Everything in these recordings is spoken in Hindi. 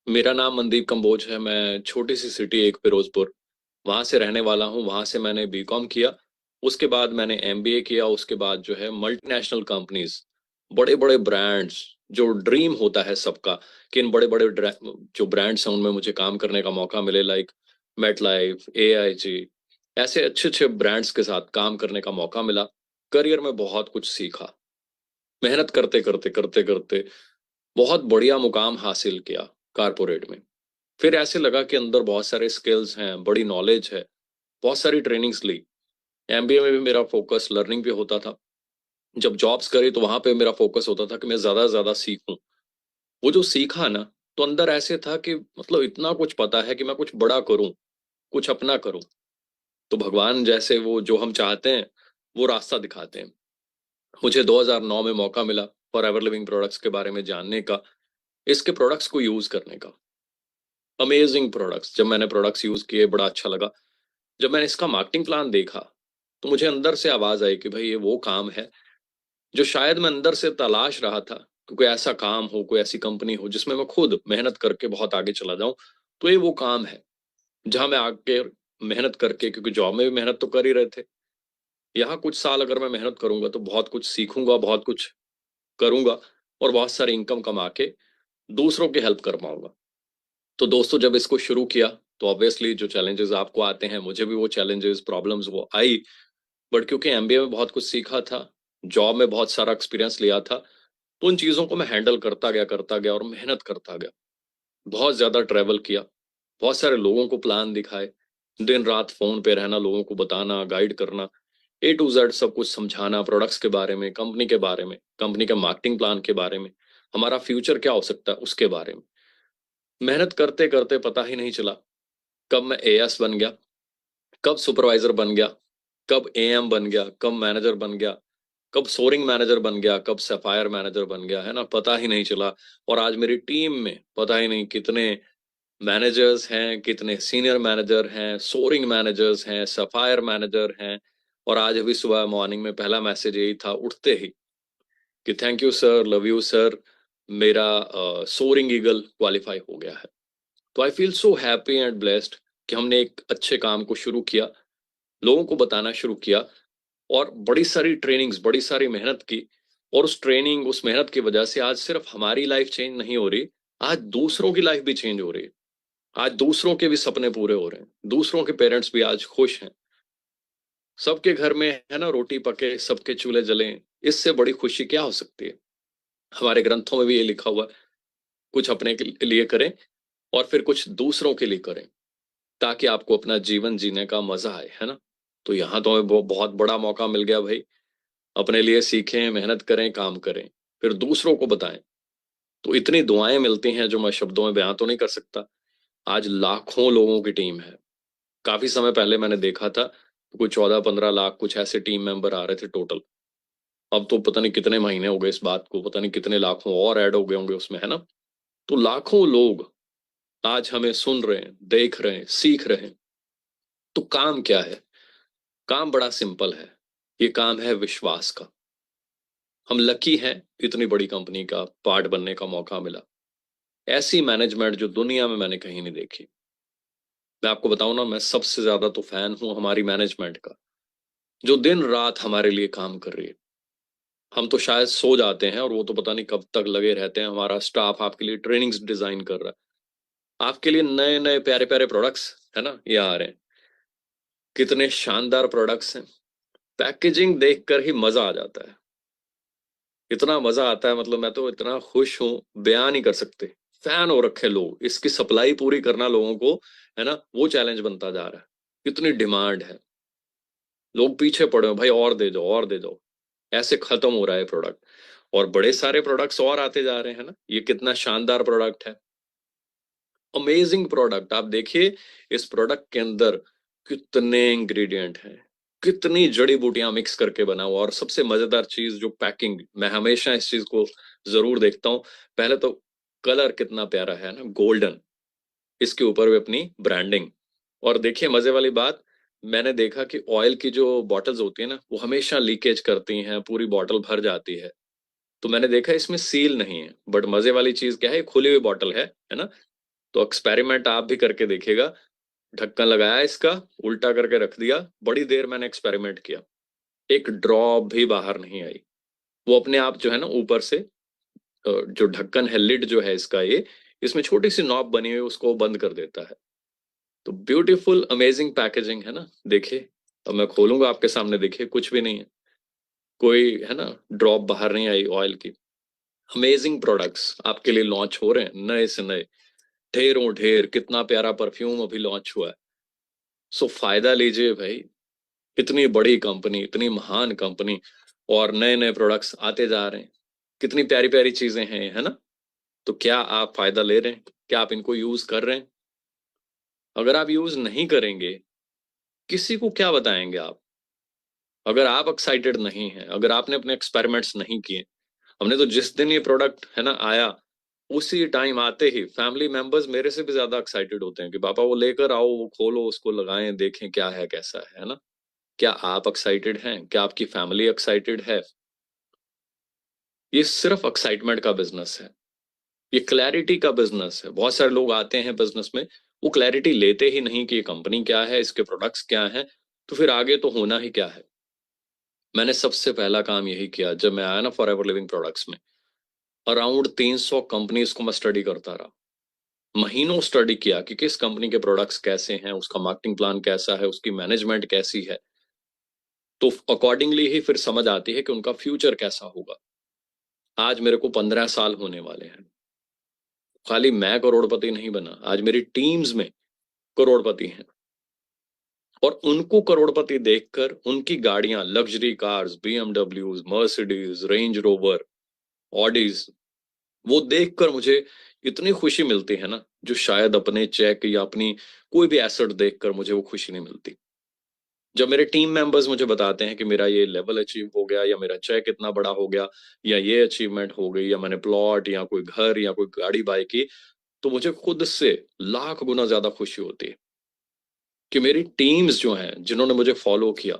मेरा नाम मनदीप कंबोज है। मैं छोटी सी सिटी एक फिरोजपुर वहां से रहने वाला हूँ। वहां से मैंने बीकॉम किया। उसके बाद मैंने एमबीए किया। उसके बाद जो है मल्टीनेशनल कंपनीज, बड़े बड़े ब्रांड्स, जो ड्रीम होता है सबका कि इन बड़े बड़े जो ब्रांड्स हैं उनमें मुझे काम करने का मौका मिले, लाइक मेट लाइफ, एआईजी, ऐसे अच्छे अच्छे ब्रांड्स के साथ काम करने का मौका मिला। करियर में बहुत कुछ सीखा। मेहनत करते करते करते करते बहुत बढ़िया मुकाम हासिल किया कारपोरेट में। फिर ऐसे लगा कि अंदर बहुत सारे स्किल्स हैं, बड़ी नॉलेज है, बहुत सारी ट्रेनिंग्स ली। एमबीए में भी मेरा फोकस लर्निंग पे होता था। जब जॉब्स करी तो वहां पे मेरा फोकस होता था कि मैं ज्यादा से ज्यादा सीखूं। वो जो सीखा ना, तो अंदर ऐसे था कि मतलब इतना कुछ पता है कि मैं कुछ बड़ा करूं, कुछ अपना करूं। तो भगवान जैसे वो जो हम चाहते हैं वो रास्ता दिखाते हैं। मुझे 2009 में मौका मिला फॉर एवर लिविंग प्रोडक्ट्स के बारे में जानने का, इसके प्रोडक्ट्स को यूज करने का। Amazing products. जब मैंने प्रोडक्ट्स यूज किए बड़ा अच्छा लगा। जब मैंने इसका मार्केटिंग प्लान देखा तो मुझे अंदर से आवाज आई कि भाई ये वो काम है जो शायद मैं अंदर से तलाश रहा था, कि कोई ऐसा काम हो, कोई ऐसी कंपनी हो जिसमें मैं खुद मेहनत करके बहुत आगे चला जाऊं। तो ये वो काम है जहां मैं आगे मेहनत करके, क्योंकि जॉब में भी मेहनत तो कर ही रहे थे, यहाँ कुछ साल अगर मैं मेहनत करूंगा तो बहुत कुछ सीखूंगा, बहुत कुछ करूंगा और बहुत सारी इनकम कमा के दूसरों की हेल्प कर पाऊंगा। तो दोस्तों, जब इसको शुरू किया तो ऑब्वियसली जो चैलेंजेस आपको आते हैं, मुझे भी वो चैलेंजेस, प्रॉब्लम्स वो आई। बट क्योंकि एमबीए में बहुत कुछ सीखा था, जॉब में बहुत सारा एक्सपीरियंस लिया था, तो उन चीज़ों को मैं हैंडल करता गया और मेहनत करता गया। बहुत ज़्यादा ट्रैवल किया, बहुत सारे लोगों को प्लान दिखाए, दिन रात फोन पे रहना, लोगों को बताना, गाइड करना, ए टू जेड सब कुछ समझाना, प्रोडक्ट्स के बारे में, कंपनी के बारे में, कंपनी के मार्केटिंग प्लान के बारे में, हमारा फ्यूचर क्या हो सकता है उसके बारे में। मेहनत करते करते पता ही नहीं चला कब मैं एएस बन गया, कब सुपरवाइजर बन गया, कब एएम बन गया, कब मैनेजर बन गया, कब सोरिंग मैनेजर बन गया, कब सफायर मैनेजर बन गया, है ना, पता ही नहीं चला। और आज मेरी टीम में पता ही नहीं कितने मैनेजर्स हैं, कितने सीनियर मैनेजर हैं, सोरिंग मैनेजर्स हैं, सफायर मैनेजर हैं। और आज अभी सुबह मॉर्निंग में पहला मैसेज यही था उठते ही कि thank you sir, love you sir, मेरा सोरिंग ईगल क्वालिफाई हो गया है। तो I feel so happy and blessed कि हमने एक अच्छे काम को शुरू किया, लोगों को बताना शुरू किया, और बड़ी सारी ट्रेनिंग्स, बड़ी सारी मेहनत की। और उस ट्रेनिंग, उस मेहनत की वजह से आज सिर्फ हमारी लाइफ चेंज नहीं हो रही, आज दूसरों की लाइफ भी चेंज हो रही है। आज दूसरों के भी सपने पूरे हो रहे हैं, दूसरों के पेरेंट्स भी आज खुश हैं। सबके घर में, है ना, रोटी पके, सबके चूल्हे जले। इससे बड़ी खुशी क्या हो सकती है। हमारे ग्रंथों में भी ये लिखा हुआ है, कुछ अपने के लिए करें और फिर कुछ दूसरों के लिए करें, ताकि आपको अपना जीवन जीने का मजा आए, है ना। तो यहाँ तो हमें बहुत बड़ा मौका मिल गया भाई। अपने लिए सीखें, मेहनत करें, काम करें, फिर दूसरों को बताएं। तो इतनी दुआएं मिलती हैं जो मैं शब्दों में बयां तो नहीं कर सकता। आज लाखों लोगों की टीम है। काफी समय पहले मैंने देखा था तो कोई 14-15 लाख कुछ ऐसे टीम मेंबर आ रहे थे टोटल। अब तो पता नहीं कितने महीने हो गए इस बात को, पता नहीं कितने लाखों और ऐड हो गए होंगे उसमें, है ना। तो लाखों लोग आज हमें सुन रहे हैं, देख रहे हैं, सीख रहे हैं। तो काम क्या है? काम बड़ा सिंपल है। ये काम है विश्वास का। हम लकी हैं, इतनी बड़ी कंपनी का पार्ट बनने का मौका मिला। ऐसी मैनेजमेंट जो दुनिया में मैंने कहीं नहीं देखी। मैं आपको बताऊं ना, मैं सबसे ज्यादा तो फैन हूं हमारी मैनेजमेंट का, जो दिन रात हमारे लिए काम कर रही है। हम तो शायद सो जाते हैं और वो तो पता नहीं कब तक लगे रहते हैं। हमारा स्टाफ आपके लिए ट्रेनिंग्स डिजाइन कर रहा है, आपके लिए नए नए प्यारे प्यारे प्रोडक्ट्स, है ना, ये आ रहे हैं। कितने शानदार प्रोडक्ट्स हैं। पैकेजिंग देखकर ही मजा आ जाता है। इतना मजा आता है, मतलब मैं तो इतना खुश हूँ, बयान नहीं कर सकते। फैन हो रखे लोग, इसकी सप्लाई पूरी करना लोगों को, है ना, वो चैलेंज बनता जा रहा है। इतनी डिमांड है, लोग पीछे पड़े हो भाई, और दे दो और दे दो। ऐसे खत्म हो रहा है प्रोडक्ट, और बड़े सारे प्रोडक्ट्स और आते जा रहे हैं ना। ये कितना शानदार प्रोडक्ट है, अमेजिंग प्रोडक्ट। आप देखिए इस प्रोडक्ट के अंदर कितने इंग्रेडिएंट हैं, कितनी जड़ी बूटियां मिक्स करके बना हुआ। और सबसे मजेदार चीज जो पैकिंग, मैं हमेशा इस चीज को जरूर देखता हूँ। पहले तो कलर कितना प्यारा है ना, गोल्डन, इसके ऊपर भी अपनी ब्रांडिंग। और देखिए मजे वाली बात, मैंने देखा कि ऑयल की जो बॉटल्स होती है ना, वो हमेशा लीकेज करती हैं, पूरी बॉटल भर जाती है। तो मैंने देखा इसमें सील नहीं है, बट मजे वाली चीज क्या है, खुली हुई बॉटल है ना। तो एक्सपेरिमेंट आप भी करके देखिएगा। ढक्कन लगाया इसका, उल्टा करके रख दिया, बड़ी देर मैंने एक्सपेरिमेंट किया, एक ड्रॉप भी बाहर नहीं आई। वो अपने आप जो है ना ऊपर से जो ढक्कन है, लिड जो है इसका, ये इसमें छोटी सी नॉब बनी हुई है, उसको बंद कर देता है। तो ब्यूटीफुल अमेजिंग पैकेजिंग है ना, देखिए। अब मैं खोलूंगा आपके सामने, देखिए कुछ भी नहीं है, कोई है ना ड्रॉप बाहर नहीं आई ऑयल की। अमेजिंग प्रोडक्ट्स आपके लिए लॉन्च हो रहे हैं, नए से नए, ढेरों ढेर। कितना प्यारा परफ्यूम अभी लॉन्च हुआ है। सो फायदा लीजिए भाई, इतनी बड़ी कंपनी, इतनी महान कंपनी, और नए नए प्रोडक्ट्स आते जा रहे हैं। कितनी प्यारी प्यारी चीजें हैं, है ना। तो क्या आप फायदा ले रहे हैं? क्या आप इनको यूज कर रहे हैं? अगर आप यूज नहीं करेंगे, किसी को क्या बताएंगे आप? अगर आप एक्साइटेड नहीं हैं, अगर आपने अपने एक्सपेरिमेंट्स नहीं किए, हमने तो जिस दिन ये प्रोडक्ट है ना आया, उसी टाइम आते ही फैमिली मेंबर्स मेरे से भी ज्यादा एक्साइटेड होते हैं कि पापा वो लेकर आओ, वो खोलो, उसको लगाएं, देखें क्या है कैसा है ना। क्या आप एक्साइटेड हैं? क्या आपकी फैमिली एक्साइटेड है? ये सिर्फ एक्साइटमेंट का बिजनेस है, ये क्लैरिटी का बिजनेस है। बहुत सारे लोग आते हैं बिजनेस में, वो क्लैरिटी लेते ही नहीं कि ये कंपनी क्या है, इसके प्रोडक्ट्स क्या हैं, तो फिर आगे तो होना ही क्या है। मैंने सबसे पहला काम यही किया जब मैं आया ना फॉरएवर लिविंग प्रोडक्ट्स में। अराउंड 300 कंपनीज को मैं स्टडी करता रहा, महीनों स्टडी किया कि किस कंपनी के प्रोडक्ट्स कैसे हैं, उसका मार्केटिंग प्लान कैसा है, उसकी मैनेजमेंट कैसी है। तो अकॉर्डिंगली ही फिर समझ आती है कि उनका फ्यूचर कैसा होगा। आज मेरे को 15 साल होने वाले हैं। खाली मैं करोड़पति नहीं बना, आज मेरी टीम्स में करोड़पति हैं। और उनको करोड़पति देखकर उनकी गाड़ियां, luxury cars, BMWs, Mercedes, Range Rover, Audis, वो देखकर मुझे इतनी खुशी मिलती है ना, जो शायद अपने चेक या अपनी कोई भी एसेट देखकर मुझे वो खुशी नहीं मिलती। जब मेरे टीम मेंबर्स मुझे बताते हैं कि मेरा ये लेवल अचीव हो गया, या मेरा चेक इतना बड़ा हो गया, या ये अचीवमेंट हो गई, या मैंने प्लॉट या कोई घर या कोई गाड़ी बाय की, तो मुझे खुद से लाख गुना ज्यादा खुशी होती है कि मेरी टीम्स जो हैं, जिन्होंने मुझे फॉलो किया,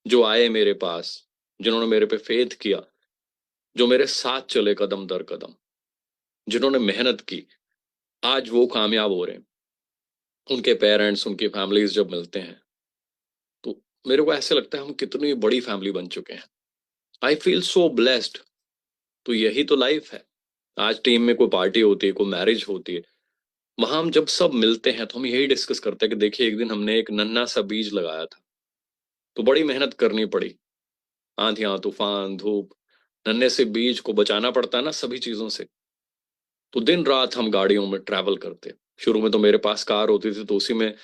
जो आए मेरे पास, जिन्होंने मेरे पे फेथ किया, जो मेरे साथ चले कदम दर कदम, जिन्होंने मेहनत की, आज वो कामयाब हो रहे हैं। उनके पेरेंट्स, उनकी फैमिलीज जब मिलते हैं, तो मेरे को ऐसे लगता है हम कितनी बड़ी फैमिली बन चुके हैं। I feel so blessed. तो यही तो लाइफ है। आज टीम में कोई पार्टी होती है, कोई मैरिज होती है, वहां हम जब सब मिलते हैं तो हम यही डिस्कस करते हैं कि देखिए एक दिन हमने एक नन्हा सा बीज लगाया था, तो बड़ी मेहनत करनी पड़ी, आंधियां तूफान धूप, नन्हे से बीज को बचाना पड़ता है ना सभी चीजों से। तो दिन रात हम गाड़ियों में ट्रैवल करते। शुरू में तो मेरे पास कार होती थी, तो उसी में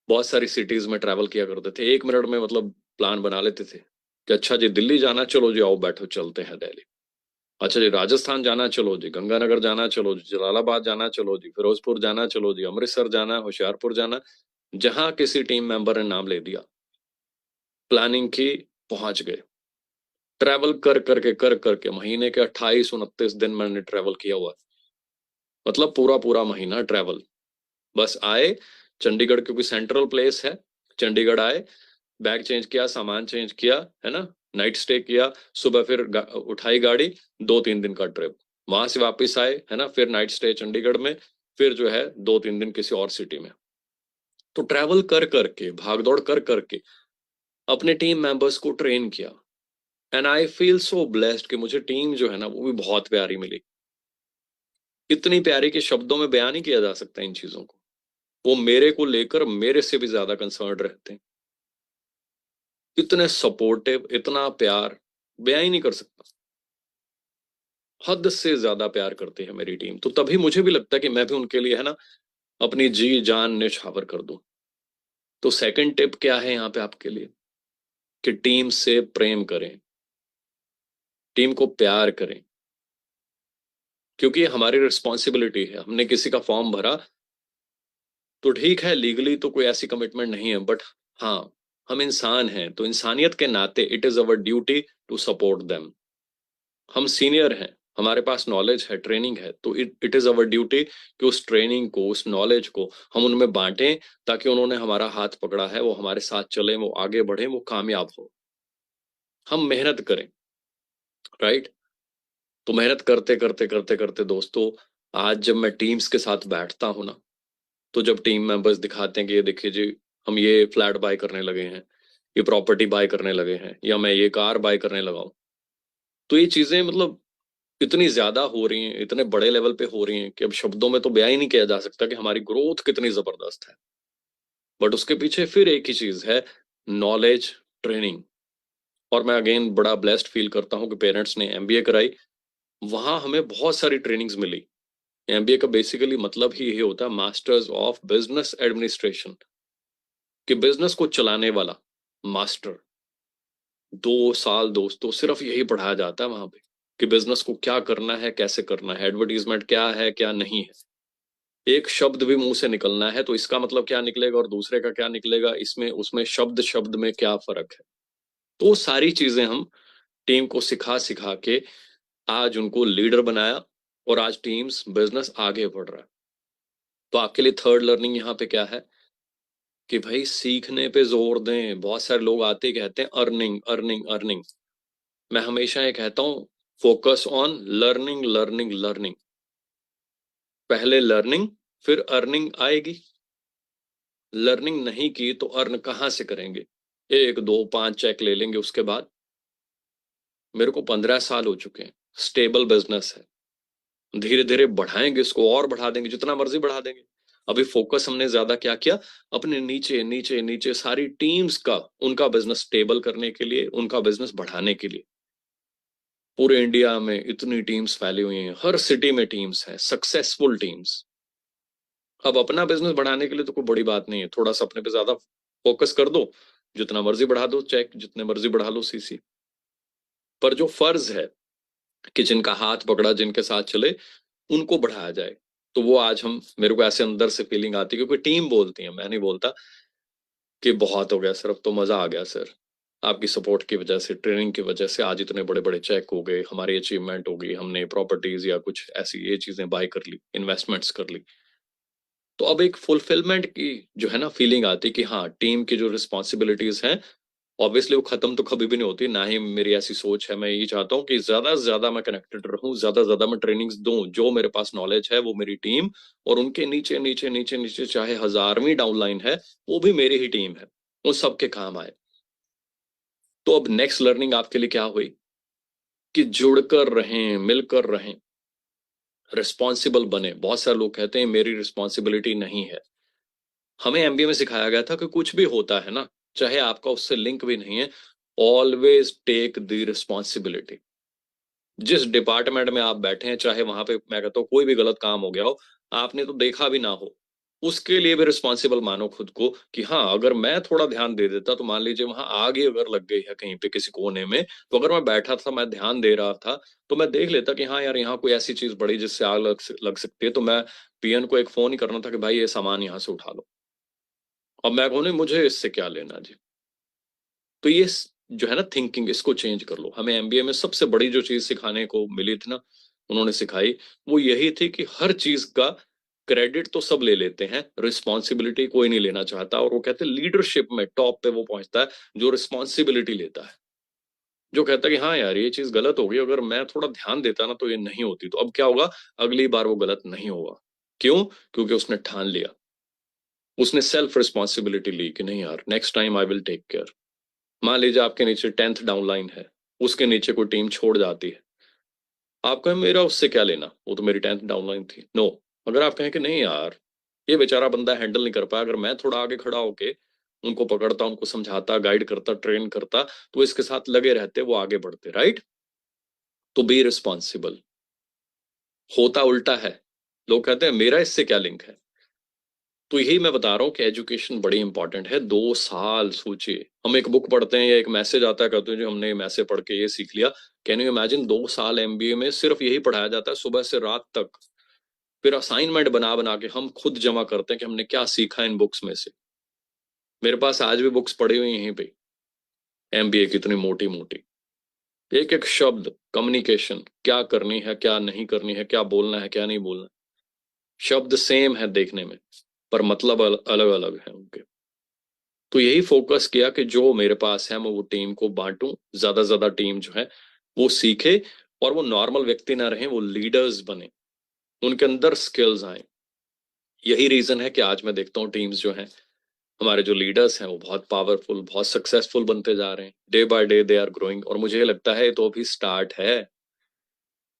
बहुत सारी सिटीज में ट्रैवल किया करते थे। 1 मिनट में मतलब प्लान बना लेते थे कि अच्छा जी दिल्ली जाना, चलो जी आओ बैठो चलते हैं दिल्ली। अच्छा जी राजस्थान जाना, चलो जी गंगानगर जाना, चलो जी जलालाबाद जाना, चलो जी फिरोजपुर जाना, चलो जी अमृतसर जाना, होशियारपुर जाना। जहां किसी टीम मेंबर ने नाम ले दिया, प्लानिंग की, पहुंच गए। ट्रैवल कर करके महीने के 28-29 दिन मैंने ट्रैवल किया हुआ। मतलब पूरा पूरा महीना ट्रैवल। बस आए, चंडीगढ़ क्योंकि सेंट्रल प्लेस है, चंडीगढ़ आए, बैग चेंज किया, सामान चेंज किया, है ना, नाइट स्टे किया, सुबह फिर उठाई गाड़ी, 2-3 दिन का ट्रिप, वहां से वापस आए, है ना, फिर नाइट स्टे चंडीगढ़ में, फिर जो है 2-3 दिन किसी और सिटी में। तो ट्रैवल कर करके, भाग दौड़ कर करके अपने टीम मेंबर्स को ट्रेन किया। And I feel so blessed कि मुझे टीम जो है ना वो भी बहुत प्यारी मिली। इतनी प्यारी कि शब्दों में बयान नहीं किया जा सकता इन चीजों को। वो मेरे को लेकर मेरे से भी ज्यादा कंसर्न रहते हैं। इतने सपोर्टिव, इतना प्यार बयान ही नहीं कर सकता। हद से ज्यादा प्यार करती है मेरी टीम। तो तभी मुझे भी लगता है कि मैं भी उनके लिए है ना अपनी जी जान न्यौछावर कर दूं। तो सेकंड टिप क्या है यहाँ पे आपके लिए, कि टीम से प्रेम करें, टीम को प्यार करें, क्योंकि ये हमारी रिस्पॉन्सिबिलिटी है। हमने किसी का फॉर्म भरा तो ठीक है, लीगली तो कोई ऐसी कमिटमेंट नहीं है, बट हाँ, हम इंसान हैं, तो इंसानियत के नाते it is our duty to support them. हम सीनियर हैं, हमारे पास नॉलेज है, ट्रेनिंग है, तो इट इज अवर ड्यूटी कि उस ट्रेनिंग को, उस नॉलेज को हम उनमें बांटें, ताकि उन्होंने हमारा हाथ पकड़ा है, वो हमारे साथ चले, वो आगे बढ़े, वो कामयाब हो। हम मेहनत करें, राइट। तो मेहनत करते करते करते करते दोस्तों, आज जब मैं टीम्स के साथ बैठता हूँ ना, तो जब टीम मेंबर्स दिखाते हैं कि ये देखिए जी, हम ये फ्लैट बाय करने लगे हैं, ये प्रॉपर्टी बाय करने लगे हैं, या मैं ये कार बाय करने लगा हूँ, तो ये चीजें मतलब इतनी ज्यादा हो रही हैं, इतने बड़े लेवल पे हो रही हैं कि अब शब्दों में तो बयां ही नहीं किया जा सकता कि हमारी ग्रोथ कितनी जबरदस्त है। बट उसके पीछे फिर एक ही चीज है, नॉलेज, ट्रेनिंग। और मैं अगेन बड़ा ब्लेस्ड फील करता हूँ कि पेरेंट्स ने एमबीए कराई, वहां हमें बहुत सारी ट्रेनिंग्स मिली। एमबीए का बेसिकली मतलब ही ये होता है मास्टर्स ऑफ बिजनेस एडमिनिस्ट्रेशन, कि बिजनेस को चलाने वाला मास्टर। 2 साल दोस्तों सिर्फ यही पढ़ाया जाता है वहां पे, कि बिजनेस को क्या करना है, कैसे करना है, एडवर्टीजमेंट क्या है क्या नहीं है। एक शब्द भी मुंह से निकलना है तो इसका मतलब क्या निकलेगा और दूसरे का क्या निकलेगा, इसमें उसमें शब्द शब्द में क्या फर्क है। तो वो सारी चीजें हम टीम को सिखा सिखा के आज उनको लीडर बनाया, और आज टीम्स बिजनेस आगे बढ़ रहा है। तो आपके लिए थर्ड लर्निंग यहाँ पे क्या है, कि भाई सीखने पे जोर दें। बहुत सारे लोग आते ही कहते हैं अर्निंग अर्निंग अर्निंग। मैं हमेशा ये कहता हूँ, focus on learning learning learning. पहले लर्निंग, फिर अर्निंग आएगी। लर्निंग नहीं की तो अर्न कहाँ से करेंगे। 1 2 5 चेक ले लेंगे उसके बाद। मेरे को 15 साल हो चुके हैं, स्टेबल बिजनेस है। धीरे धीरे बढ़ाएंगे इसको, और बढ़ा देंगे, जितना मर्जी बढ़ा देंगे। अभी फोकस हमने ज्यादा क्या किया, अपने नीचे नीचे नीचे सारी टीम्स का, उनका बिजनेस स्टेबल करने के लिए, उनका बिजनेस बढ़ाने के लिए। पूरे इंडिया में इतनी टीम्स फैली हुई हैं, हर सिटी में टीम्स हैं, सक्सेसफुल टीम्स। अब अपना बिजनेस बढ़ाने के लिए तो कोई बड़ी बात नहीं है, थोड़ा सा अपने पे ज्यादा फोकस कर दो, जितना मर्जी बढ़ा दो चेक, जितने मर्जी बढ़ा लो सीसी। पर जो फर्ज है कि जिनका हाथ पकड़ा, जिनके साथ चले, उनको बढ़ाया जाए। तो वो आज हम, मेरे को ऐसे अंदर से फीलिंग आती है, क्योंकि टीम बोलती है, मैं नहीं बोलता कि बहुत हो गया सर, अब तो मजा आ गया सर। आपकी सपोर्ट की वजह से, ट्रेनिंग की वजह से आज इतने बड़े बड़े चेक हो गए, हमारी अचीवमेंट हो गई, हमने प्रॉपर्टीज या कुछ ऐसी ये चीजें बाय कर ली, इन्वेस्टमेंट्स कर ली। तो अब एक फुलफिलमेंट की जो है ना फीलिंग आती कि हाँ, टीम की जो रिस्पॉन्सिबिलिटीज हैं, ऑब्वियसली वो खत्म तो कभी भी नहीं होती, ना ही मेरी ऐसी सोच है। मैं यही चाहता हूँ कि ज्यादा से ज्यादा मैं कनेक्टेड रहूं, ज्यादा से ज्यादा मैं ट्रेनिंग्स दूं। जो मेरे पास नॉलेज है वो मेरी टीम, और उनके नीचे नीचे नीचे नीचे चाहे हजारवीं डाउनलाइन है, वो भी मेरी ही टीम है, उन सबके काम आए। तो अब नेक्स्ट लर्निंग आपके लिए क्या हुई, कि जुड़कर रहें, मिलकर रहें, रिस्पॉन्सिबल बने। बहुत सारे लोग कहते हैं मेरी रिस्पॉन्सिबिलिटी नहीं है। हमें एमबीए में सिखाया गया था कि कुछ भी होता है ना, चाहे आपका उससे लिंक भी नहीं है, ऑलवेज टेक द रिस्पॉन्सिबिलिटी। जिस डिपार्टमेंट में आप बैठे हैं, चाहे वहां पे मैं कहता हूँ कोई भी गलत काम हो गया हो, आपने तो देखा भी ना हो, उसके लिए भी रिस्पॉन्सिबल मानो खुद को। कि हाँ, अगर मैं थोड़ा ध्यान दे देता, तो मान लीजिए वहां आगे अगर लग गई है कहीं पे किसी कोने में, तो अगर मैं बैठा था, मैं ध्यान दे रहा था, तो मैं देख लेता कि हाँ यार, यहाँ कोई ऐसी चीज बड़ी जिससे आग लग सकती है, तो मैं पीएन को एक फोन ही करना था कि भाई ये सामान यहाँ से उठा लो। अब मैं कहूँ नहीं, मुझे इससे क्या लेना जी। तो ये जो है ना थिंकिंग, इसको चेंज कर लो। हमें एमबीए में सबसे बड़ी जो चीज सिखाने को मिली थी ना, उन्होंने सिखाई, वो यही थी कि हर चीज का क्रेडिट तो सब ले लेते हैं, रिस्पॉन्सिबिलिटी कोई नहीं लेना चाहता। और वो कहते हैं लीडरशिप में टॉप पे वो पहुंचता है जो रिस्पॉन्सिबिलिटी लेता है, जो कहता है कि हाँ यार, ये चीज गलत हो गई, अगर मैं थोड़ा ध्यान देता ना तो ये नहीं होती। तो अब क्या होगा, अगली बार वो गलत नहीं होगा। क्यों? क्योंकि उसने ठान लिया, उसने सेल्फ रिस्पॉन्सिबिलिटी ली कि नहीं यार, next time I will take care. मान लीजिए आपके नीचे 10th डाउनलाइन है, उसके नीचे कोई टीम छोड़ जाती है, आप कहें मेरा उससे क्या लेना, वो तो मेरी 10th डाउनलाइन थी। नो। अगर आप कहें कि नहीं यार, ये बेचारा बंदा हैंडल नहीं कर पाया, अगर मैं थोड़ा आगे खड़ा होके उनको पकड़ता, उनको समझाता, गाइड करता, ट्रेन करता, तो इसके साथ लगे रहते, वो आगे बढ़ते, राइट। तो बी रिस्पॉन्सिबल। होता उल्टा है, लोग कहते हैं मेरा इससे क्या लिंक है। तो यही मैं बता रहा हूँ कि एजुकेशन बड़ी इंपॉर्टेंट है। 2 साल सोचिए, हम एक बुक पढ़ते हैं या एक मैसेज आता है, कहते हैं जो हमने ये मैसेज पढ़ के ये सीख लिया। कैन यू इमेजिन, 2 साल एमबीए में सिर्फ यही पढ़ाया जाता है सुबह से रात तक। फिर असाइनमेंट बना बना के हम खुद जमा करते हैं कि हमने क्या सीखा इन बुक्स में से। मेरे पास आज भी बुक्स पड़ी हुई हैं यहीं पे, एमबीए की, इतनी मोटी मोटी, एक एक शब्द, कम्युनिकेशन क्या करनी है, क्या नहीं करनी है, क्या बोलना है, क्या नहीं बोलना। शब्द सेम है देखने में, पर मतलब अलग अलग है उनके। तो यही फोकस किया कि जो मेरे पास है मैं वो टीम को बांटूं, ज्यादा ज्यादा टीम जो है वो सीखे, और वो नॉर्मल व्यक्ति ना रहे, वो लीडर्स बने। उनके अंदर स्किल्स आए। यही रीजन है कि आज मैं देखता हूँ टीम्स जो हैं, हमारे जो लीडर्स हैं वो बहुत पावरफुल, बहुत सक्सेसफुल बनते जा रहे हैं। Day by day they are growing. और मुझे लगता है ये तो अभी स्टार्ट है,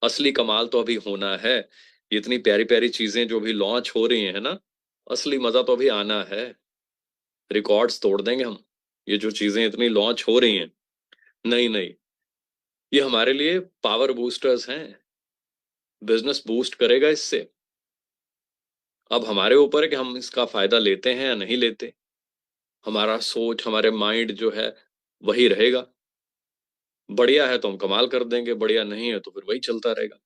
असली कमाल तो अभी होना है। ये इतनी प्यारी प्यारी चीजें जो अभी लॉन्च हो रही हैं ना, असली मजा तो अभी आना है। रिकॉर्ड्स तोड़ देंगे हम। ये जो चीजें इतनी लॉन्च हो रही हैं, नहीं नहीं, ये हमारे लिए पावर बूस्टर्स हैं। बिजनेस बूस्ट करेगा इससे। अब हमारे ऊपर है कि हम इसका फायदा लेते हैं या नहीं लेते। हमारा सोच, हमारे माइंड जो है वही रहेगा। बढ़िया है तो हम कमाल कर देंगे, बढ़िया नहीं है तो फिर वही चलता रहेगा।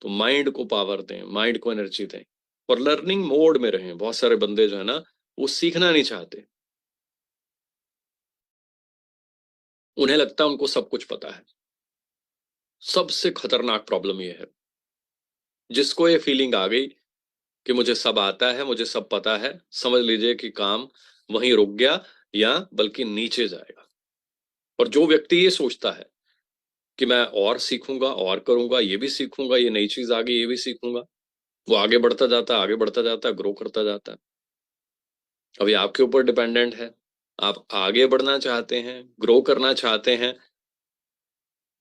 तो माइंड को पावर दें, माइंड को एनर्जी दें, और लर्निंग मोड में रहें। बहुत सारे बंदे जो है ना, वो सीखना नहीं चाहते। उन्हें लगता है उनको सब कुछ पता है। सबसे खतरनाक प्रॉब्लम ये है, जिसको ये फीलिंग आ गई कि मुझे सब आता है, मुझे सब पता है, समझ लीजिए कि काम वहीं रुक गया, या बल्कि नीचे जाएगा। और जो व्यक्ति ये सोचता है कि मैं और सीखूंगा और करूंगा, ये भी सीखूंगा, ये नई चीज आ गई ये भी सीखूंगा, वो आगे बढ़ता जाता है, आगे बढ़ता जाता है, ग्रो करता जाता है। अभी आपके ऊपर डिपेंडेंट है। आप आगे बढ़ना चाहते हैं, ग्रो करना चाहते हैं,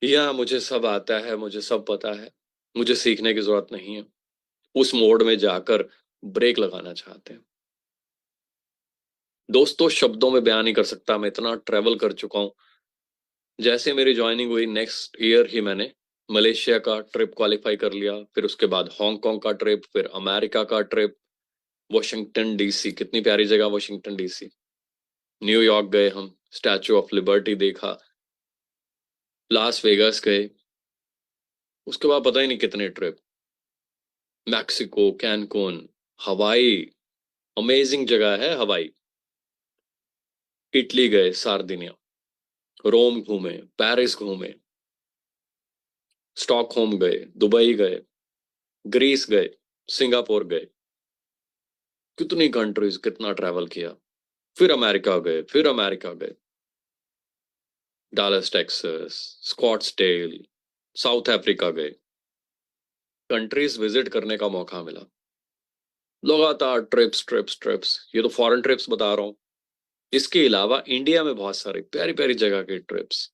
या मुझे सब आता है, मुझे सब पता है, मुझे सीखने की जरूरत नहीं है, उस मोड में जाकर ब्रेक लगाना चाहते हैं। दोस्तों, शब्दों में बयान नहीं कर सकता, मैं इतना ट्रेवल कर चुका हूं। जैसे मेरी ज्वाइनिंग हुई, नेक्स्ट ईयर ही मैंने मलेशिया का ट्रिप क्वालिफाई कर लिया, फिर उसके बाद हांगकांग का ट्रिप, फिर अमेरिका का ट्रिप, वॉशिंगटन डीसी, कितनी प्यारी जगह वॉशिंगटन डीसी। न्यूयॉर्क गए हम, स्टैचू ऑफ लिबर्टी देखा, लास वेगास गए, उसके बाद पता ही नहीं कितने ट्रिप, मैक्सिको, कैनकून, हवाई, अमेजिंग जगह है हवाई। इटली गए, सार्दिनिया, रोम घूमे, पेरिस घूमे, स्टॉकहोम गए, दुबई गए, ग्रीस गए, सिंगापुर गए, कितनी कंट्रीज, कितना ट्रैवल किया। फिर अमेरिका गए, फिर अमेरिका गए, Dallas Texas, Scottsdale, south Africa गए। कंट्रीज विजिट करने का मौका मिला। लगातार ट्रिप्स ट्रिप्स ट्रिप्स, ये तो फॉरेन ट्रिप्स बता रहा हूँ। इसके अलावा इंडिया में बहुत सारी प्यारी प्यारी जगह के ट्रिप्स,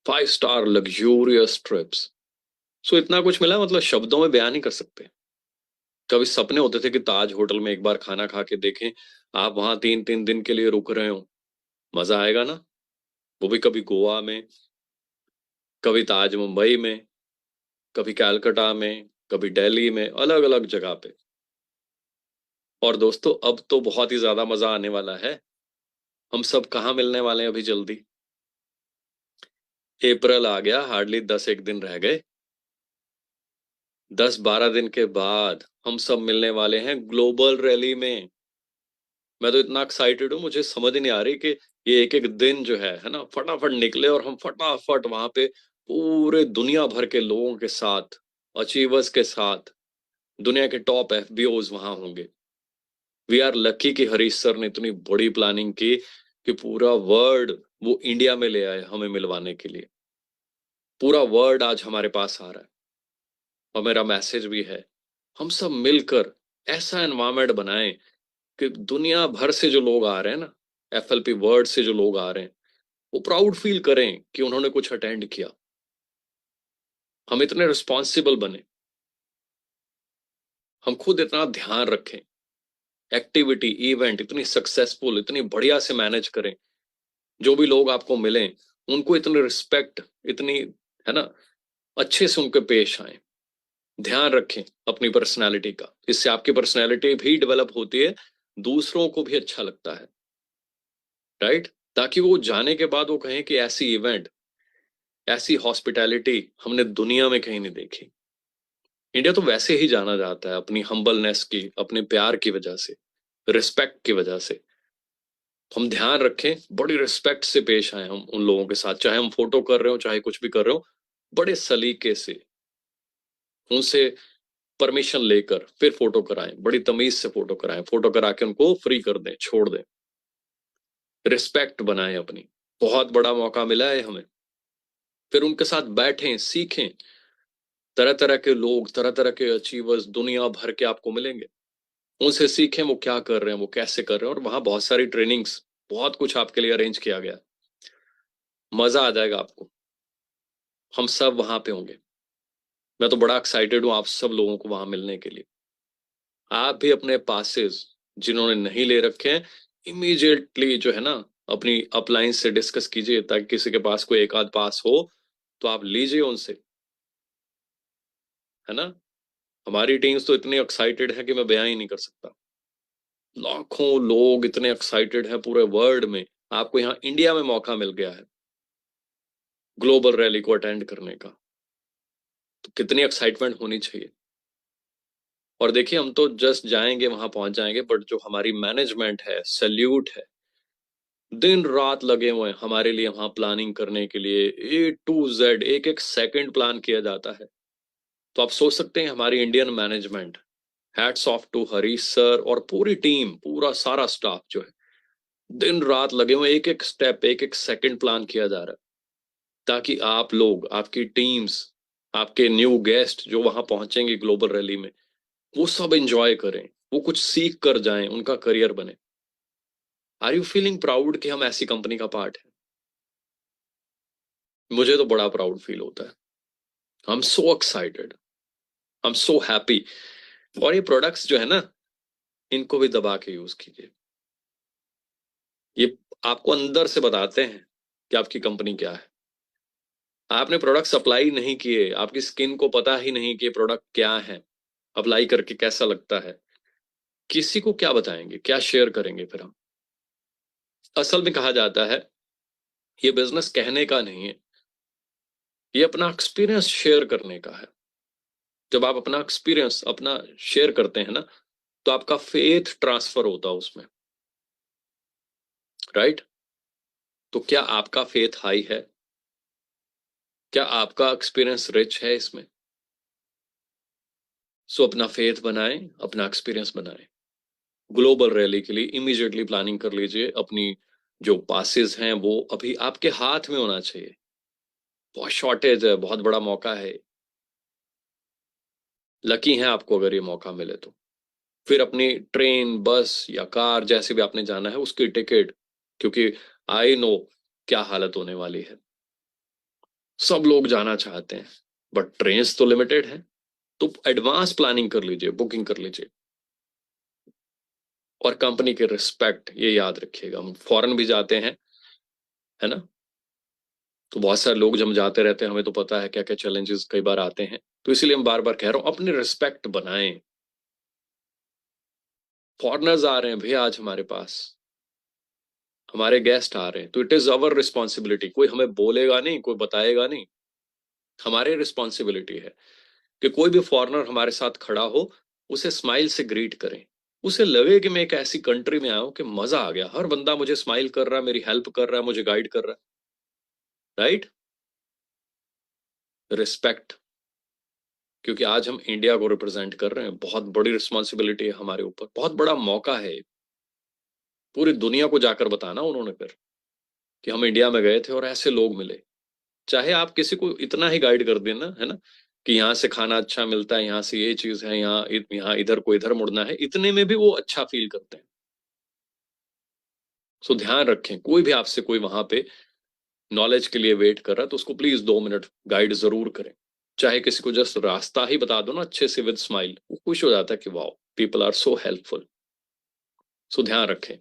5 स्टार लग्जूरियस ट्रिप्स। सो इतना कुछ मिला, मतलब शब्दों में बयान नहीं कर सकते। कभी सपने होते थे कि ताज होटल में एक बार खाना खा के देखें। आप वहां 3-3 दिन के लिए रुक रहे हो, मजा आएगा ना। वो भी कभी गोवा में, कभी ताज मुंबई में, कभी कैलकाटा में, कभी दिल्ली में, अलग अलग जगह पे। और दोस्तों, अब तो बहुत ही ज्यादा मजा आने वाला है। हम सब कहाँ मिलने वाले हैं अभी जल्दी। अप्रैल आ गया, हार्डली 10 एक दिन रह गए। 10-12 दिन के बाद हम सब मिलने वाले हैं ग्लोबल रैली में। मैं तो इतना एक्साइटेड हूँ, मुझे समझ नहीं आ रही कि ये एक एक दिन जो है ना, फटाफट निकले और हम फटाफट वहां पे पूरे दुनिया भर के लोगों के साथ, अचीवर्स के साथ, दुनिया के टॉप एफबीओज वहां होंगे। वी आर लकी कि हरीश सर ने इतनी बड़ी प्लानिंग की कि पूरा वर्ल्ड वो इंडिया में ले आए हमें मिलवाने के लिए। पूरा वर्ल्ड आज हमारे पास आ रहा है। और मेरा मैसेज भी है, हम सब मिलकर ऐसा एनवायरमेंट बनाएं कि दुनिया भर से जो लोग आ रहे हैं ना, एफएलपी वर्ल्ड से जो लोग आ रहे हैं, वो प्राउड फील करें कि उन्होंने कुछ अटेंड किया। हम इतने रिस्पॉन्सिबल बने, हम खुद इतना ध्यान रखें, एक्टिविटी इवेंट इतनी सक्सेसफुल, इतनी बढ़िया से मैनेज करें। जो भी लोग आपको मिलें, उनको इतनी रिस्पेक्ट, इतनी, है ना, अच्छे से उनके पेश आए। ध्यान रखें अपनी पर्सनालिटी का, इससे आपकी पर्सनालिटी भी डेवलप होती है, दूसरों को भी अच्छा लगता है, राइट। ताकि वो जाने के बाद वो कहें कि ऐसी इवेंट, ऐसी हॉस्पिटैलिटी हमने दुनिया में कहीं नहीं देखी। इंडिया तो वैसे ही जाना जाता है अपनी हम्बलनेस की, अपने प्यार की वजह से, रिस्पेक्ट की वजह से। हम ध्यान रखें, बड़ी रिस्पेक्ट से पेश आए हम उन लोगों के साथ, चाहे हम फोटो कर रहे हो, चाहे कुछ भी कर रहे हो, बड़े सलीके से उनसे परमिशन लेकर फिर फोटो कराएं, बड़ी तमीज से फोटो कराएं, फोटो करा के उनको फ्री कर दें, छोड़ दें। रिस्पेक्ट बनाएं अपनी। बहुत बड़ा मौका मिला है हमें। फिर उनके साथ बैठें, सीखें, तरह तरह के लोग, तरह तरह के अचीवर्स दुनिया भर के आपको मिलेंगे। उनसे सीखें वो क्या कर रहे हैं, वो कैसे कर रहे हैं, और वहां बहुत सारी ट्रेनिंग्स, बहुत कुछ आपके लिए अरेंज किया गया। मजा आ जाएगा आपको। हम सब वहां पे होंगे। मैं तो बड़ा एक्साइटेड हूँ आप सब लोगों को वहां मिलने के लिए। आप भी अपने पासेस जिन्होंने नहीं ले रखे हैं, इमीडिएटली जो है ना, अपनी अपलाइन से डिस्कस कीजिए, ताकि किसी के पास कोई एक आध पास हो तो आप लीजिए उनसे, है ना। हमारी टीम्स तो इतनी एक्साइटेड है कि मैं बयां ही नहीं कर सकता। लाखों लोग इतने एक्साइटेड हैं पूरे वर्ल्ड में। आपको यहाँ इंडिया में मौका मिल गया है ग्लोबल रैली को अटेंड करने का, तो कितनी एक्साइटमेंट होनी चाहिए। और देखिए, हम तो जस्ट जाएंगे, वहां पहुंच जाएंगे, बट जो हमारी मैनेजमेंट है, सैल्यूट है। दिन रात लगे हुए हैं हमारे लिए वहां प्लानिंग करने के लिए, A to Z एक एक सेकंड प्लान किया जाता है। तो आप सोच सकते हैं हमारी Indian management, hats off to Harish sir और पूरी टीम, पूरा सारा स्टाफ जो है, दिन रात लगे हुए, एक एक स्टेप, एक एक सेकंड प्लान किया जा रहा है, ताकि आप लोग, आपकी टीम्स, आपके न्यू गेस्ट जो वहां पहुंचेंगे ग्लोबल रैली में, वो सब एंजॉय करें, वो कुछ सीख कर जाएं, उनका करियर बने। आर यू फीलिंग प्राउड कि हम ऐसी कंपनी का पार्ट है? मुझे तो बड़ा प्राउड फील होता है। I am so excited, I am so happy. और ये प्रोडक्ट्स जो है ना, इनको भी दबा के यूज कीजिए। ये आपको अंदर से बताते हैं कि आपकी कंपनी क्या है। आपने प्रोडक्ट अप्लाई नहीं किए, आपकी स्किन को पता ही नहीं कि प्रोडक्ट क्या है, अप्लाई करके कैसा लगता है, किसी को क्या बताएंगे, क्या शेयर करेंगे फिर हम। असल में कहा जाता है, ये बिजनेस कहने का नहीं है, ये अपना एक्सपीरियंस शेयर करने का है। जब आप अपना एक्सपीरियंस अपना शेयर करते हैं ना, तो आपका फेथ ट्रांसफर होता है उसमें, राइट। तो क्या आपका फेथ हाई है? क्या आपका एक्सपीरियंस रिच है इसमें? सो अपना फेथ बनाएं, अपना एक्सपीरियंस बनाएं। ग्लोबल रैली के लिए इमीडिएटली प्लानिंग कर लीजिए। अपनी जो पासेस हैं वो अभी आपके हाथ में होना चाहिए। बहुत शॉर्टेज है, बहुत बड़ा मौका है। लकी हैं आपको अगर ये मौका मिले तो। फिर अपनी ट्रेन, बस या कार, जैसे भी आपने जाना है, उसकी टिकट, क्योंकि आई नो क्या हालत होने वाली है। सब लोग जाना चाहते हैं, बट ट्रेन्स तो लिमिटेड है। तो एडवांस प्लानिंग कर लीजिए, बुकिंग कर लीजिए। और कंपनी के रिस्पेक्ट ये याद रखिएगा, हम फॉरेन भी जाते हैं, है ना। तो बहुत सारे लोग जब जाते रहते हैं, हमें तो पता है क्या क्या चैलेंजेस कई बार आते हैं। तो इसीलिए हम बार बार कह रहा हूं, अपने रिस्पेक्ट बनाएं। फॉरेनर्स आ रहे हैं भैया आज हमारे पास, हमारे गेस्ट आ रहे हैं, तो इट इज अवर रिस्पॉन्सिबिलिटी। कोई हमें बोलेगा नहीं, कोई बताएगा नहीं, हमारी रिस्पॉन्सिबिलिटी है कि कोई भी फॉरेनर हमारे साथ खड़ा हो, उसे स्माइल से ग्रीट करें। उसे लगे कि मैं एक ऐसी कंट्री में आया हूं कि मजा आ गया, हर बंदा मुझे स्माइल कर रहा है, मेरी हेल्प कर रहा है, मुझे गाइड कर रहा है, राइट। रिस्पेक्ट। क्योंकि आज हम इंडिया को रिप्रेजेंट कर रहे हैं, बहुत बड़ी रिस्पॉन्सिबिलिटी है हमारे ऊपर, बहुत बड़ा मौका है। पूरी दुनिया को जाकर बताना उन्होंने फिर कि हम इंडिया में गए थे और ऐसे लोग मिले। चाहे आप किसी को इतना ही गाइड कर देना, है ना, कि यहाँ से खाना अच्छा मिलता है, यहाँ से ये चीज है, यहाँ इधर को इधर मुड़ना है, इतने में भी वो अच्छा फील करते हैं। सो ध्यान रखें, कोई भी आपसे कोई वहां पे नॉलेज के लिए वेट कर रहा है, तो उसको प्लीज 2 मिनट गाइड जरूर करें। चाहे किसी को जस्ट रास्ता ही बता दो ना अच्छे से विद स्माइल, वो खुश हो जाता है कि wow, people are so helpful. So ध्यान रखें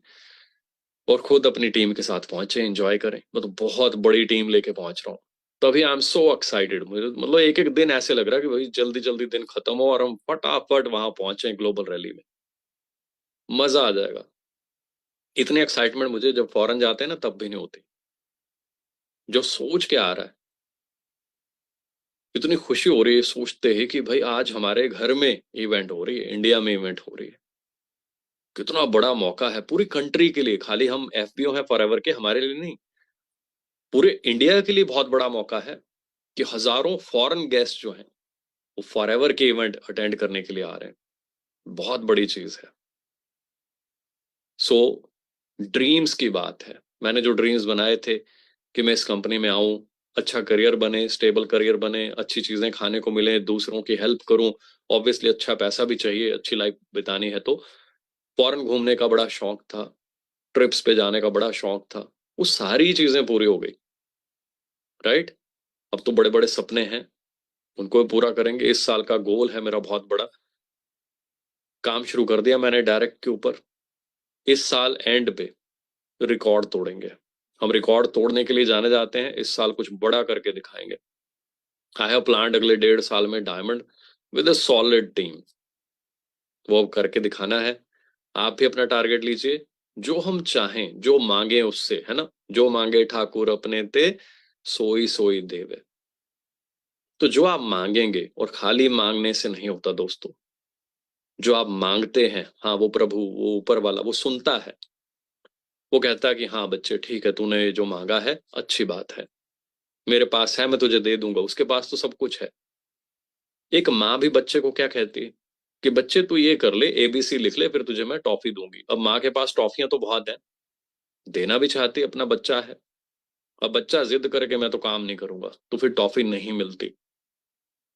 और खुद अपनी टीम के साथ पहुंचे, एंजॉय करें। मैं तो बहुत बड़ी टीम लेके पहुंच रहा हूँ, तभी आई एम सो एक्साइटेड। मुझे मतलब एक एक दिन ऐसे लग रहा है कि भाई जल्दी जल्दी दिन खत्म हो और हम फटाफट वहां पहुंचे ग्लोबल रैली में। मजा आ जाएगा। इतनी एक्साइटमेंट मुझे जब फॉरेन जाते हैं ना तब भी नहीं होती। जो सोच के आ रहा है, इतनी खुशी हो रही है सोचते ही कि भाई आज हमारे घर में इवेंट हो रही है, इंडिया में इवेंट हो रही है। कितना बड़ा मौका है पूरी कंट्री के लिए, खाली हम FBO हैं फॉरएवर के, हमारे लिए नहीं, पूरे इंडिया के लिए बहुत बड़ा मौका है कि हजारों फॉरेन गेस्ट जो हैं वो फॉरएवर के इवेंट अटेंड करने के लिए आ रहे हैं। बहुत बड़ी चीज है। सो ड्रीम्स की बात है। मैंने जो ड्रीम्स बनाए थे कि मैं इस कंपनी में आऊं, अच्छा करियर बने, स्टेबल करियर बने, अच्छी चीजें खाने को मिले, दूसरों की हेल्प करूं, ऑब्वियसली अच्छा पैसा भी चाहिए, अच्छी लाइफ बितानी है तो फॉरेन घूमने का बड़ा शौक था, ट्रिप्स पे जाने का बड़ा शौक था, वो सारी चीजें पूरी हो गई। राइट। अब तो बड़े बड़े सपने हैं, उनको भी पूरा करेंगे। इस साल का गोल है मेरा बहुत बड़ा, काम शुरू कर दिया मैंने डायरेक्ट के ऊपर। इस साल एंड पे रिकॉर्ड तोड़ेंगे। हम रिकॉर्ड तोड़ने के लिए जाने जाते हैं, इस साल कुछ बड़ा करके दिखाएंगे। आई हैव प्लान्ड अगले 1.5 साल में diamond with a solid team, वो अब करके दिखाना है। आप भी अपना टारगेट लीजिए, जो हम चाहें, जो मांगे उससे, है ना, जो मांगे ठाकुर अपने ते, सोई सोई देवे। तो जो आप मांगेंगे, और खाली मांगने से नहीं होता दोस्तों, जो आप मांगते हैं, हाँ, वो प्रभु, वो ऊपर वाला, वो सुनता है। वो कहता है कि हाँ बच्चे ठीक है, तूने जो मांगा है अच्छी बात है, मेरे पास है, मैं तुझे दे दूंगा, उसके पास तो सब कुछ है। एक माँ भी बच्चे को क्या कहती है कि बच्चे तू ये कर ले, एबीसी लिख ले, फिर तुझे मैं टॉफी दूंगी। अब माँ के पास टॉफियां तो बहुत है, देना भी चाहती है, अपना बच्चा है। अब बच्चा जिद करके मैं तो काम नहीं करूंगा, तो फिर टॉफी नहीं मिलती।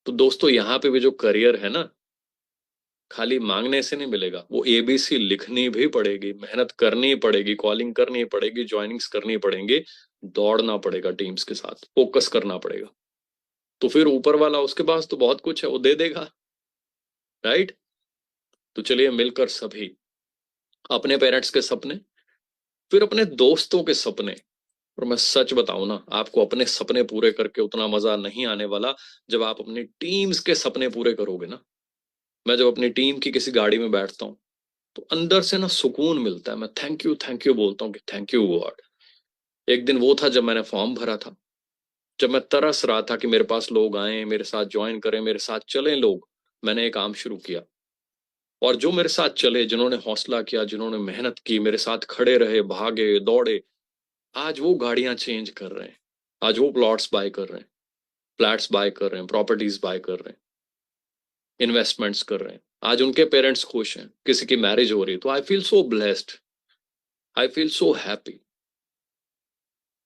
तो दोस्तों यहाँ पे भी जो करियर है ना, खाली मांगने से नहीं मिलेगा, वो एबीसी लिखनी भी पड़ेगी, मेहनत करनी पड़ेगी, कॉलिंग करनी पड़ेगी, ज्वाइनिंग्स करनी पड़ेंगी, दौड़ना पड़ेगा टीम्स के साथ, फोकस करना पड़ेगा। तो फिर ऊपर वाला, उसके पास तो बहुत कुछ है, वो दे देगा। राइट। तो चलिए मिलकर सभी अपने पेरेंट्स के सपने, फिर अपने दोस्तों के सपने, और मैं सच बताऊं ना, आपको अपने सपने पूरे करके उतना मजा नहीं आने वाला जब आप अपनी टीम्स के सपने पूरे करोगे ना। मैं जब अपनी टीम की किसी गाड़ी में बैठता हूँ, तो अंदर से ना सुकून मिलता है, मैं थैंक यू बोलता हूँ कि थैंक यू गॉड। एक दिन वो था जब मैंने फॉर्म भरा था, जब मैं तरस रहा था कि मेरे पास लोग आए, मेरे साथ ज्वाइन करें, मेरे साथ चलें लोग। मैंने एक काम शुरू किया, और जो मेरे साथ चले, जिन्होंने हौसला किया, जिन्होंने मेहनत की, मेरे साथ खड़े रहे, भागे दौड़े, आज वो गाड़ियां चेंज कर रहे हैं, आज वो प्लॉट्स बाय कर रहे हैं, फ्लैट्स बाय कर रहे हैं, प्रॉपर्टीज बाय कर रहे हैं, इन्वेस्टमेंट्स कर रहे हैं। आज उनके पेरेंट्स खुश हैं, किसी की मैरिज हो रही है, तो I feel so blessed, I feel so happy.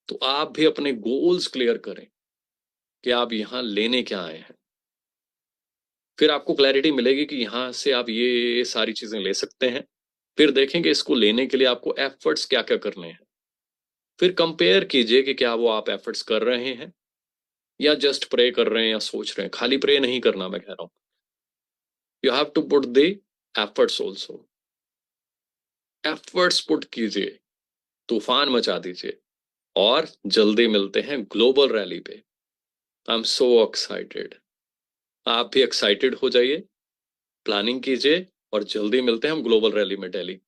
तो आप भी अपने गोल्स क्लियर करें कि आप यहाँ लेने क्या आए हैं। फिर आपको क्लैरिटी मिलेगी कि यहाँ से आप ये सारी चीजें ले सकते हैं। फिर देखेंगे इसको लेने के लिए आपको एफर्ट्स क्या क्या करने हैं। फिर कंपेयर कीजिए कि क्या वो आप एफर्ट्स कर रहे हैं, या जस्ट प्रे कर रहे हैं, या सोच रहे हैं। खाली प्रे नहीं करना, मैं कह रहा हूं, you have to put the efforts also. Efforts put कीजिए, तूफान मचा दीजिए। और जल्दी मिलते हैं ग्लोबल रैली पे। I am so excited. आप भी एक्साइटेड हो जाइए, प्लानिंग कीजिए, और जल्दी मिलते हैं हम ग्लोबल रैली में Delhi.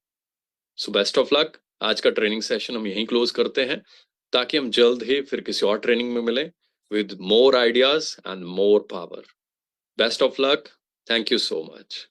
So best of luck. आज का ट्रेनिंग सेशन हम यहीं क्लोज करते हैं, ताकि हम जल्द ही फिर किसी और ट्रेनिंग में मिलें with more ideas and more power. Best of luck. Thank you so much.